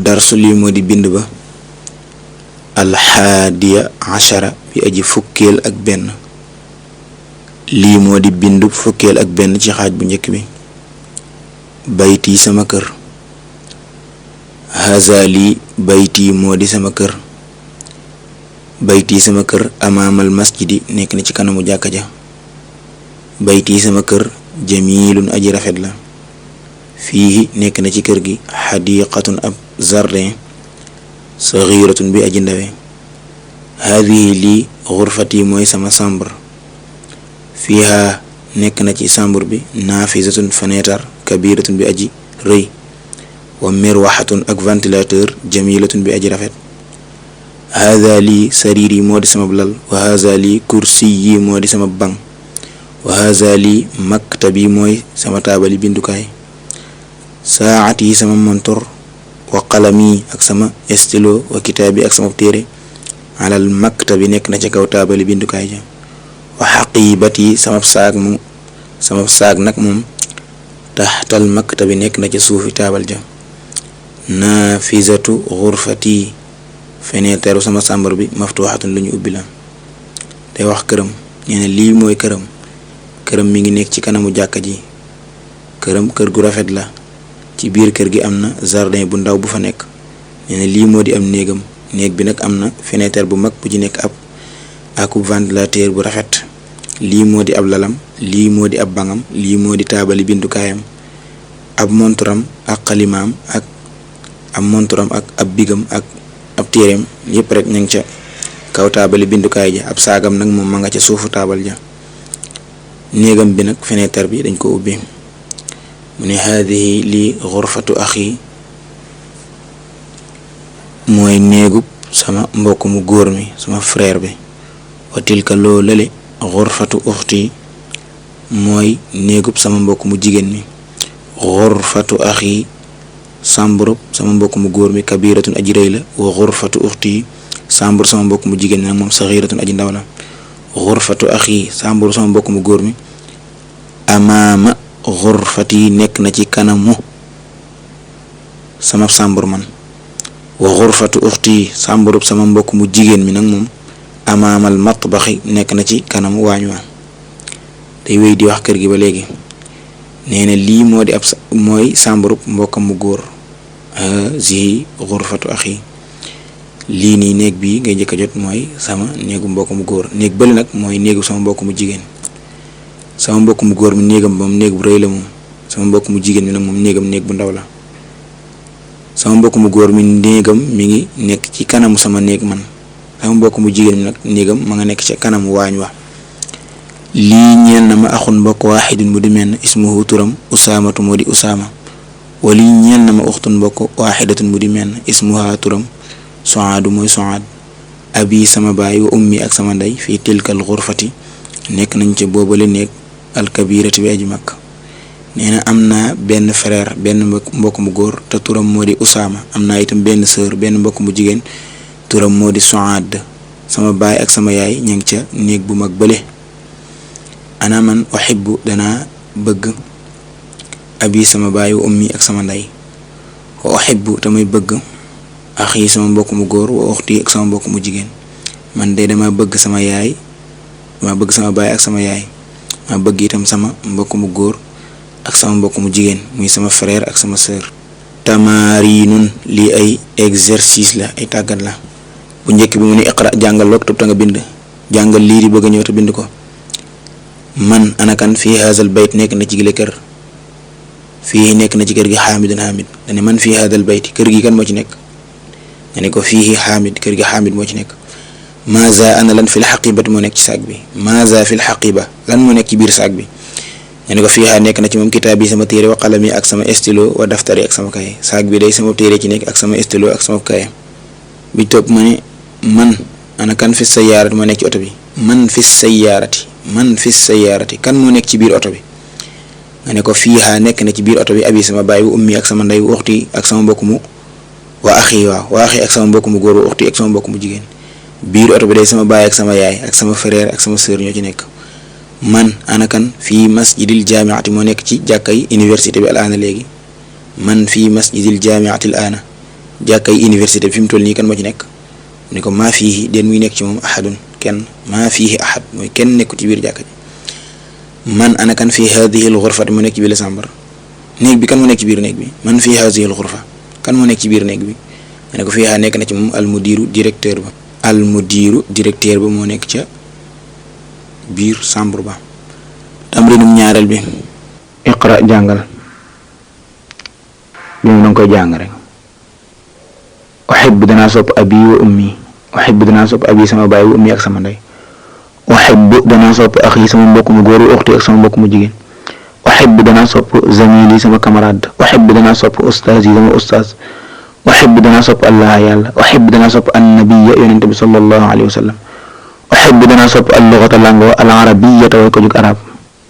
darsu lii moo di bind ba alxaadiya ashara bi aji fukkeel ak benn. lii moo di bind fukkeel ak benn ci xaaj bu njëkk bi. bayti sama kër. hazali bayti moo di sama kër. bayti sama kër amaamal masjidi nekk na ci kanamu jàkka ja. bayti sama kër jamilun aji rafet la. fii nekk na ci kër gi xadiqatun ab jardin saxiratun bi aji ndawe. haadihi lii xurfati mooy sama chambre. fiiha nekk na ci chambre bi naafizatun fenêtre kabiratun bi aji rëy. wa mirwaxatun ak ventilateur jamilatun bi aji rafet. haada lii sariir yi moo di sama lal. wa haada lii kursi yi moo di sama banc. wa haada lii maktab yi mooy sama taabali bindukaay. saacat yi sama montor. wa qalami ak sama stylo. wa kitaabi ak sama téere. alal maktabi nekk na ca kaw taabali bindukaay ja. wa xaqibat yi sama saag nag moom taxtal maktabi nekk na ca suufi taabal ja. naafizatu xurfati fenêtre sama chambre bi maftuxatun lu ñu ubbi la. day wax këram nee na lii mooy këram mi ngi nekk ci kanamu jàkka ji. kër gu rafet la. ci biir kër gi am na jardin bu ndaw bu fa nekk. nee na lii moo di am néegam. néeg bi nag am na fenêtre bu mag bu ci nekk ak ventilateur bu rafet. lii moo di ab lalam. lii moo di ab bangam. lii moo di taabali bindukaayam. ab monturam ak xalimaam ak ab bigam ak ab téereem yépp rek ña ngi ca kaw taabali bindukaay ja. ab saagam nag moom ma nga ca suufu taabal ja. néegam bi nag fenêtre bi dañ ko ubbi. mu ne haadihi lii xurfatu axi mooy néegub sama mbokk mu góor mi sama frère bi. wa tilka loo lale xurfatu uxti mooy néegub sama mbokk mu jigéen mi. xurfatu axi chambre sama mbokk mu góor mi kabiratun aji rëy la. wa xurfatu uxti chambre sama mbokk mu jigéen mi nag moom saxiratun aji ndaw la. xurfatu axi chambre sama mbokk mu góor mi amaama xurfati nekk na ci kanamu sama chambre man. wa xurfatu uxti chambre sama mbokk mu jigéen mi nag moom amaamal matbaxi nekk na ci kanamu waañ wa. day wéy di wax kër gi ba léegi. nee na lii moo di mooy chambre mbokkam mu góor. hazihi xurfatu axi lii nii néeg bii ngay njëkk a jot mooy sama néegu mbokk mu góor. néeg bële nag mooy néegu sama mbokk mu jigéen. sama mbokk mu góor mi néegam moom néeg bu rëy la moom. sama mbokk mu jigéen mi nag moom néegam néeg bu ndaw la. sama mbokk mu góor mi néegam mi ngi nekk ci kanamu sama néeg man. sama mbokk mu jigéen mi nag néegam ma nga nekk ci kanamu waañ wa. lii ñeel na ma axun mbokk waaxidun mu di menn ismuhu turam usaamatu moo di usaama. wa lii ñeel na ma uxtun mbokk waaxidatun mu di menn ismuha turam soaadu mooy soaad. abi sama baay wa ummi ak sama ndey fii tilkal xurfati nekk nañ ca boobale néeg alkabirati bi aji mag. nee na am naa benn frère benn mbokk mu góor te turam moo di usaama. am naa itam benn sœur benn mbokk mu jigéen turam moo di soaad. sama baay ak sama yaay ña ngi ca néeg bu mag bële. ana man uhibbu danaa bëgg abi sama baay wa ummi ak sama ndey. wa uhibbu tamay bëgg axi sama mbokk mu góor wa uxti ak sama mbokk mu jigéen. man de dama bëgg sama yaay dama bëgg sama baay ak sama yaay. ma bëgg itam sama mbokk mu góor ak sama mbokk mu jigéen muy sama frère ak sama sœur. tamarinun lii ay exercice la ay tàggat la. bu njëkk bi mu ne iqra jàngal waktub ta nga bind. jàngal lii di bëgg a ñëw te bind ko. man anakan fii haazal bayt nekk na ci gile kër. fii nekk na ci kër gi xaamidun xaamid. dane man fii haazal bayt kër gi kan moo ci nekk. nga ne ko fii xaamid kër gi xaamid moo ci nekk. maaza ana lan fil xaqibati moo nekk ci saag bi. maaza fil xaqiba lan moo nekk ci biir saag bi. nga ne ko fii nekk na ci moom kitaab yi sama téere wa qalami ak sama stylo wa daftari ak sama kaye. saag bi day sama téere ci nekk ak sama stylo ak sama kaye. bi topp ma ne man ana kan fi sayyaarati moo nekk ci oto bi. man fi sayyaarati kan moo nekk ci biir oto bi. nga ne ko fii nekk na ci biir oto bi abi sama baay wa ummi ak sama ndey wa uxti ak sama mbokk mu wa axi ak sama mbokk mu góor wa uxti ak sama mbokk mu jigéen. biir oto bi day sama baay ak sama yaay ak sama frère ak sama sœur ñoo ci nekk. man anakan fii masjidil jaamiati moo nekk ci jàkkay université bi al aana léegi. man fii masjidil jaamiati al aana jàkkay université fi mu toll nii kan moo ci nekk mu ne ko maa fiihi den muy nekk ci moom ahadun kenn maa fiihi ahad mooy kenn nekku ci biir jàkka ji man ana kan fii haadihi al ghurfati mu nekk ci biir la sàmbar néeg bi kan moo nekk ci biir néeg bi man fii haadihi al ghurfa kan moo nekk ci biir néeg bi ma ne ko fiiha nekk na ci moom al mudiru directeur ba moo nekk ca biir chambre ba. tamrinum ñaareel bi iqra jàngal bi mu danga koy jàng rek uhibbu danaa sopp abi wa ummi uhibbu danaa sopp abi sama baay wa ummi ak sama ndey uhibbu danaa sopp axi sama mbokk mu góor wa uxti ak sama mbokk mu jigéen uhibbu danaa sopp zamili sama camarade uhibbu danaa sopp ustaaz yi sama ustaaz uhibbu danaa sopp allah yàlla uhibbu danaa sopp annabiya yonente bi sallallahu alayhi wa sallam uhibbu danaa sopp al-lughata lango al-arabiyyata way ko jug arab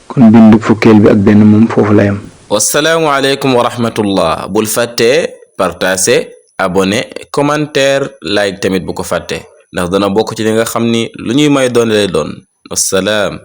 kon bindu fukkeel bi ak benn moom foofu la yam. wassalaamu aleykum wa rahmatullah bul fàtte partager abonné commentaire like tamit bu ko fàtte ndax dana bokk ci li nga xam ni lu ñuy may doon lay doon. wassalaam.